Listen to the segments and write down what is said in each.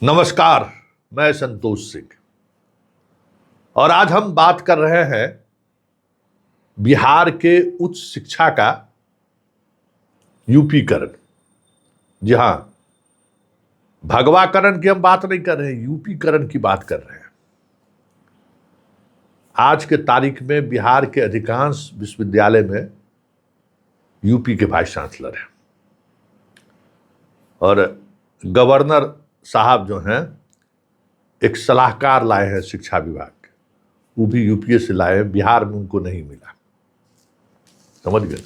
नमस्कार, मैं संतोष सिंह और आज हम बात कर रहे हैं बिहार के उच्च शिक्षा का यूपीकरण। जी हां, भगवाकरण की हम बात नहीं कर रहे हैं, यूपीकरण की बात कर रहे हैं। आज के तारीख में बिहार के अधिकांश विश्वविद्यालय में यूपी के वाइस चांसलर हैं और गवर्नर साहब जो हैं एक सलाहकार लाए हैं शिक्षा विभाग के, वो भी यूपीए से लाए हैं, बिहार में उनको नहीं मिला, समझ गए।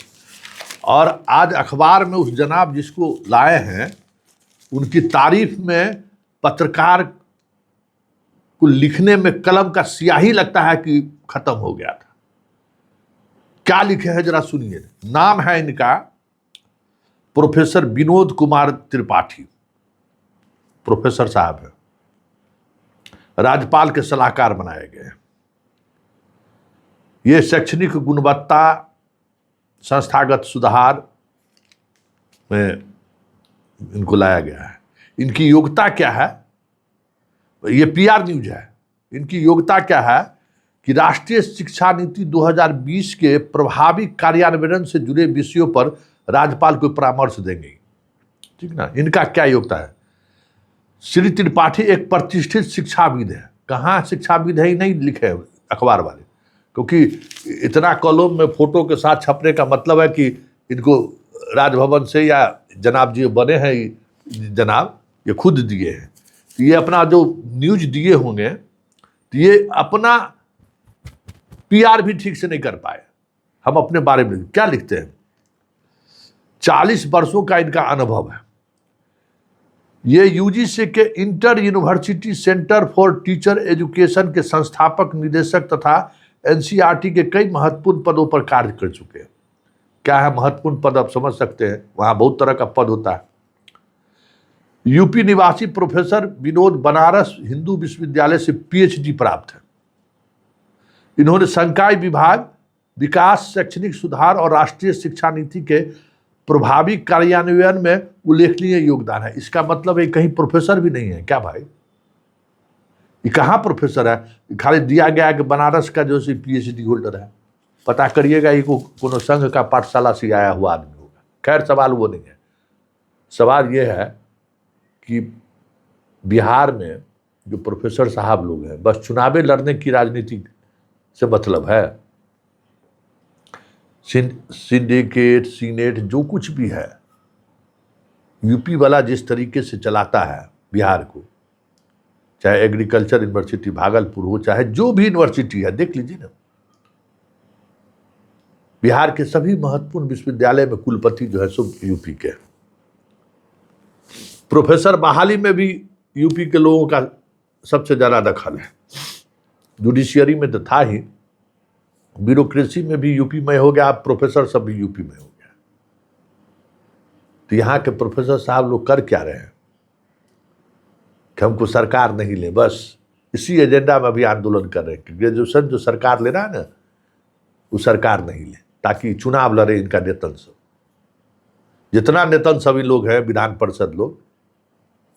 और आज अखबार में उस जनाब जिसको लाए हैं उनकी तारीफ में पत्रकार को लिखने में कलम का स्याही लगता है कि खत्म हो गया था। क्या लिखे हैं जरा सुनिए। नाम है इनका प्रोफेसर विनोद कुमार त्रिपाठी, प्रोफेसर साहब हैं, राज्यपाल के सलाहकार बनाए गए। ये शैक्षणिक गुणवत्ता, संस्थागत सुधार में इनको लाया गया है। इनकी योग्यता क्या है, ये पीआर न्यूज है। इनकी योग्यता क्या है कि राष्ट्रीय शिक्षा नीति 2020 के प्रभावी कार्यान्वयन से जुड़े विषयों पर राज्यपाल को परामर्श देंगे, ठीक ना। इनका क्या योग्यता है। श्री त्रिपाठी एक प्रतिष्ठित शिक्षाविद है। कहाँ शिक्षाविद है ही नहीं लिखे अखबार वाले, क्योंकि इतना कॉलम में फोटो के साथ छपने का मतलब है कि इनको राजभवन से या जनाब जी बने हैं, जनाब ये खुद दिए हैं। तो ये अपना जो न्यूज दिए होंगे तो ये अपना पीआर भी ठीक से नहीं कर पाए। हम अपने बारे में क्या लिखते हैं, 40 वर्षों का इनका अनुभव है। ये यूजीसी के inter university centre for teacher education के संस्थापक निदेशक तथा एनसीईआरटी के कई महत्वपूर्ण पदों पर कार्य कर चुके हैं। क्या है महत्वपूर्ण पद, आप समझ सकते हैं, वहां बहुत तरह का पद होता है। यूपी निवासी प्रोफेसर विनोद बनारस हिंदू विश्वविद्यालय से पीएचडी प्राप्त है। इन्होंने संकाय विभाग, विकास, शैक्षणिक सुधार और राष्ट्रीय शिक्षा नीति के प्रभावी कार्यान्वयन में उल्लेखनीय योगदान है। इसका मतलब है कहीं प्रोफेसर भी नहीं है क्या भाई, ये कहाँ प्रोफेसर है। खाली दिया गया कि बनारस का जो पीएचडी होल्डर है। पता करिएगा ये कोनो संघ का पाठशाला से आया हुआ आदमी होगा। खैर सवाल वो नहीं है, सवाल ये है कि बिहार में जो प्रोफेसर साहब लोग हैं बस चुनावें लड़ने की राजनीति से मतलब है। सिंडिकेट, सीनेट, जो कुछ भी है यूपी वाला जिस तरीके से चलाता है बिहार को, चाहे एग्रीकल्चर यूनिवर्सिटी भागलपुर हो, चाहे जो भी यूनिवर्सिटी है, देख लीजिए ना, बिहार के सभी महत्वपूर्ण विश्वविद्यालय में कुलपति जो है सब यूपी के। प्रोफेसर बहाली में भी यूपी के लोगों का सबसे ज्यादा दखल है। जुडिशियरी में तो था ही, ब्यूरोक्रेसी में भी यूपी में हो गया, अब प्रोफेसर सब भी यूपी में हो गया। तो यहाँ के प्रोफेसर साहब लोग कर क्या रहे हैं कि हमको सरकार नहीं ले, बस इसी एजेंडा में अभी आंदोलन कर रहे हैं कि ग्रेजुएशन जो सरकार ले रहा है ना वो सरकार नहीं ले, ताकि चुनाव लड़े इनका नेतन सब। जितना नेतन सभी लोग हैं, विधान परिषद लोग,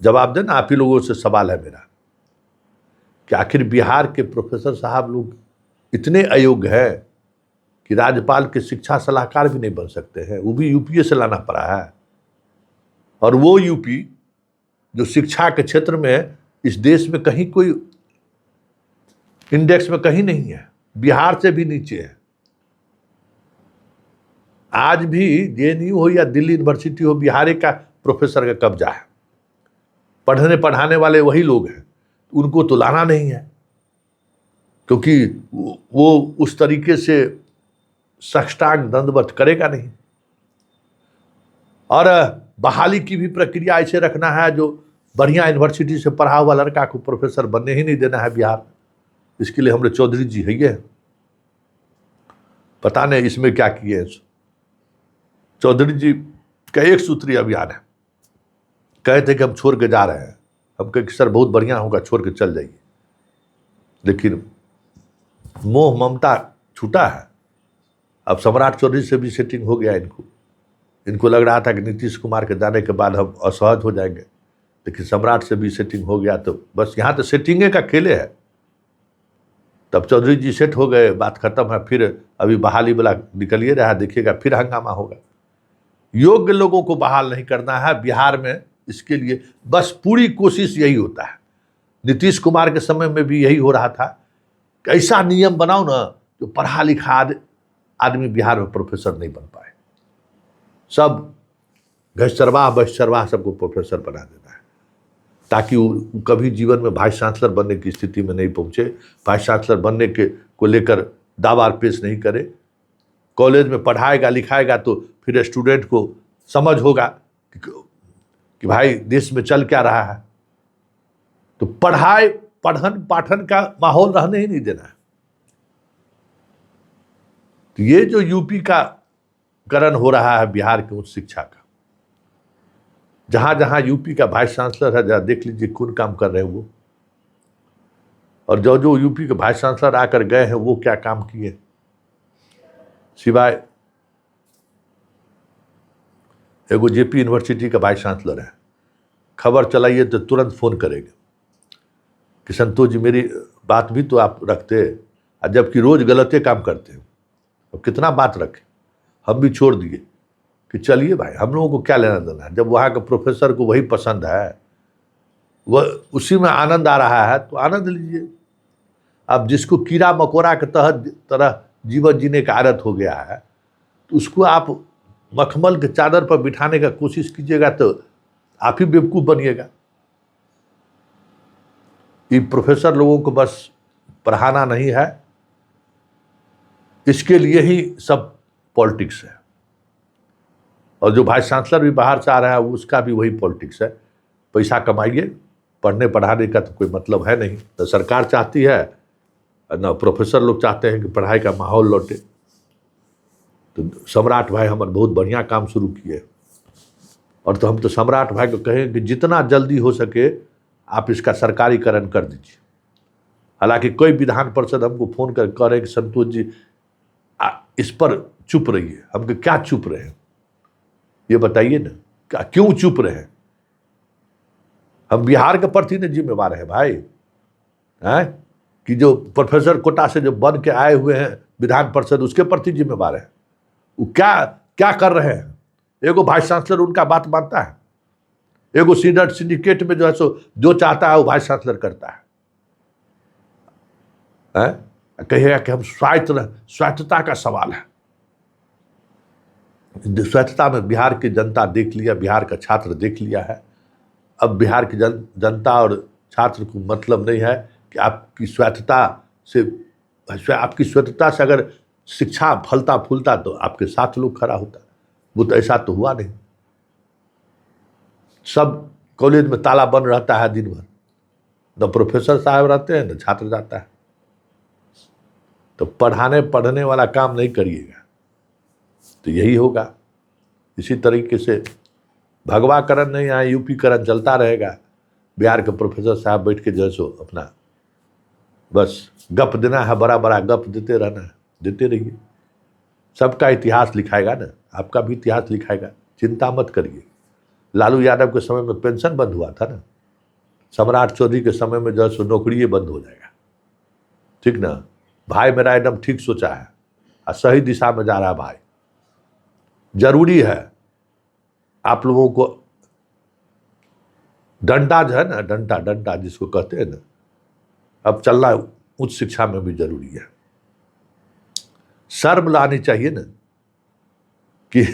जवाब देना। आप ही लोगों से सवाल है मेरा कि आखिर बिहार के प्रोफेसर साहब लोग इतने अयोग्य है कि राज्यपाल के शिक्षा सलाहकार भी नहीं बन सकते हैं, वो भी यूपीए से लाना पड़ा है। और वो यूपी जो शिक्षा के क्षेत्र में इस देश में कहीं कोई इंडेक्स में कहीं नहीं है, बिहार से भी नीचे है। आज भी जेएनयू हो या दिल्ली यूनिवर्सिटी हो, बिहार का प्रोफेसर का कब्जा है। पढ़ने पढ़ाने वाले वही लोग हैं, उनको तो लाना नहीं है, क्योंकि वो उस तरीके से साष्टांग दंडवत करेगा नहीं। और बहाली की भी प्रक्रिया ऐसे रखना है, जो बढ़िया यूनिवर्सिटी से पढ़ा हुआ लड़का को प्रोफेसर बनने ही नहीं देना है बिहार। इसके लिए हमारे चौधरी जी है, ये पता नहीं इसमें क्या किए। चौधरी जी का एक सूत्री अभियान है, कहे थे कि हम छोड़ के जा रहे हैं। हम कहे कि सर बहुत बढ़िया होगा, छोड़ के चल जाइए, लेकिन मोह ममता छूटा है। अब सम्राट चौधरी से भी सेटिंग हो गया इनको लग रहा था कि नीतीश कुमार के जाने के बाद हम असहज हो जाएंगे, लेकिन सम्राट से भी सेटिंग हो गया, तो बस यहाँ तो सेटिंगे का खेले है। तब चौधरी जी सेट हो गए, बात खत्म है। फिर अभी बहाली वाला निकलिए रहा, देखिएगा फिर हंगामा होगा। योग्य लोगों को बहाल नहीं करना है बिहार में, इसके लिए बस पूरी कोशिश यही होता है। नीतीश कुमार के समय में भी यही हो रहा था कि ऐसा नियम बनाओ ना जो पढ़ा लिखा आदमी बिहार में प्रोफेसर नहीं बन पाए। सब घसचरवाह बसचरवाह सबको प्रोफेसर बना देना है, ताकि वो कभी जीवन में वाइस चांसलर बनने की स्थिति में नहीं पहुंचे, वाइस चांसलर बनने के को लेकर दावा पेश नहीं करे। कॉलेज में पढ़ाएगा लिखाएगा तो फिर स्टूडेंट को समझ होगा कि भाई देश में चल क्या रहा है। तो पढ़न पाठन का माहौल रहने ही नहीं देना है। तो ये जो यूपी का करण हो रहा है बिहार की उच्च शिक्षा का, जहां जहां यूपी का वाइस चांसलर है, जहां देख लीजिए कौन काम कर रहे हैं वो, और जो जो यूपी के वाइस चांसलर आकर गए हैं वो क्या काम किए, सिवाय एगो जेपी यूनिवर्सिटी का वाइस चांसलर है, खबर चलाइए तो तुरंत फोन करेंगे कि संतोष जी मेरी बात भी तो आप रखते, जबकि रोज गलते काम करते हैं। अब कितना बात रखें, हम भी छोड़ दिए कि चलिए भाई हम लोगों को क्या लेना देना है। जब वहाँ के प्रोफेसर को वही पसंद है, वह उसी में आनंद आ रहा है तो आनंद लीजिए। अब जिसको कीड़ा मकोड़ा के तरह जीवन जीने का आदत हो गया है, तो उसको आप मखमल के चादर पर बिठाने का कोशिश कीजिएगा तो आप ही बेवकूफ़ बनिएगा। ये प्रोफेसर लोगों को बस पढ़ाना नहीं है, इसके लिए ही सब पॉलिटिक्स है। और जो वाइस चांसलर भी बाहर से आ रहा है उसका भी वही पॉलिटिक्स है। पैसा कमाइए, पढ़ने पढ़ाने का तो कोई मतलब है नहीं। तो सरकार चाहती है ना, प्रोफेसर लोग चाहते हैं कि पढ़ाई का माहौल लौटे। तो सम्राट भाई हमारे बहुत बढ़िया काम शुरू किए, और तो हम तो सम्राट भाई को कहें कि जितना जल्दी हो सके आप इसका सरकारीकरण कर दीजिए। हालांकि कोई विधान परिषद हमको फोन कर कह रहे कि संतोष जी इस पर चुप रहिए। हम क्या चुप रहे हैं, ये बताइए ना, क्या क्यों चुप रहे हैं? हम बिहार के प्रति न जिम्मेवार है भाई, हैं कि जो प्रोफेसर कोटा से जो बन के आए हुए हैं विधान परिषद, उसके प्रति जिम्मेवार है। वो क्या क्या कर रहे हैं? एगो वाइस चांसलर उनका बात मानता है, एगो सिंडिकेट में जो है सो जो चाहता है वो वाइस चांसलर करता है। कहिएगा कि हम स्वायत्तता का सवाल है। स्वायत्तता में बिहार की जनता देख लिया, बिहार का छात्र देख लिया है। अब बिहार की जनता और छात्र को मतलब नहीं है कि आपकी स्वायत्तता से अगर शिक्षा फलता फूलता तो आपके साथ लोग खड़ा होता। वो तो ऐसा तो हुआ नहीं। सब कॉलेज में ताला बंद रहता है दिन भर, न प्रोफेसर साहब रहते हैं न छात्र जाता है। तो पढ़ने वाला काम नहीं करिएगा तो यही होगा। इसी तरीके से भगवाकरण नहीं, यहाँ यूपीकरण चलता रहेगा। बिहार के प्रोफेसर साहब बैठ के जो सो अपना बस गप देना है, बड़ा बड़ा गप देते रहना है, देते रहिए। सबका इतिहास लिखाएगा ना, आपका भी इतिहास लिखाएगा, चिंता मत करिए। लालू यादव के समय में पेंशन बंद हुआ था ना, सम्राट चौधरी के समय में जो सो नौकरी बंद हो जाएगा। ठीक ना भाई, मेरा एकदम ठीक सोचा है और सही दिशा में जा रहा है भाई। जरूरी है आप लोगों को डंडा जो है ना, डंडा जिसको कहते हैं ना, अब चलना उच्च शिक्षा में भी जरूरी है। शर्म लानी चाहिए ना कि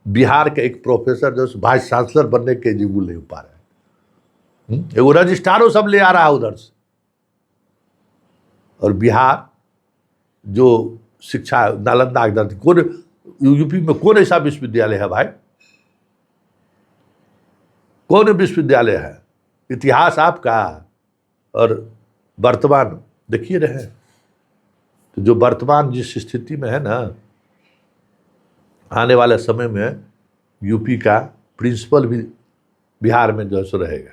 बिहार के एक प्रोफेसर जो वाइस चांसलर बनने के एलिजिबल नहीं हो पा रहे हैं। एगो रजिस्ट्रारो सब ले आ रहा है उधर से। और बिहार जो शिक्षा नालंदा इधर, कौन यूपी में कौन ऐसा विश्वविद्यालय है भाई? कौन विश्वविद्यालय है? इतिहास आपका और वर्तमान देखिए रहे। तो जो वर्तमान जिस स्थिति में है ना, आने वाले समय में यूपी का प्रिंसिपल भी बिहार में जो है सो रहेगा।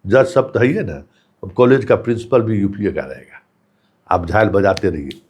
जज सब तो है ना, अब कॉलेज का प्रिंसिपल भी यूपी का रहेगा। आप झाल बजाते रहिए।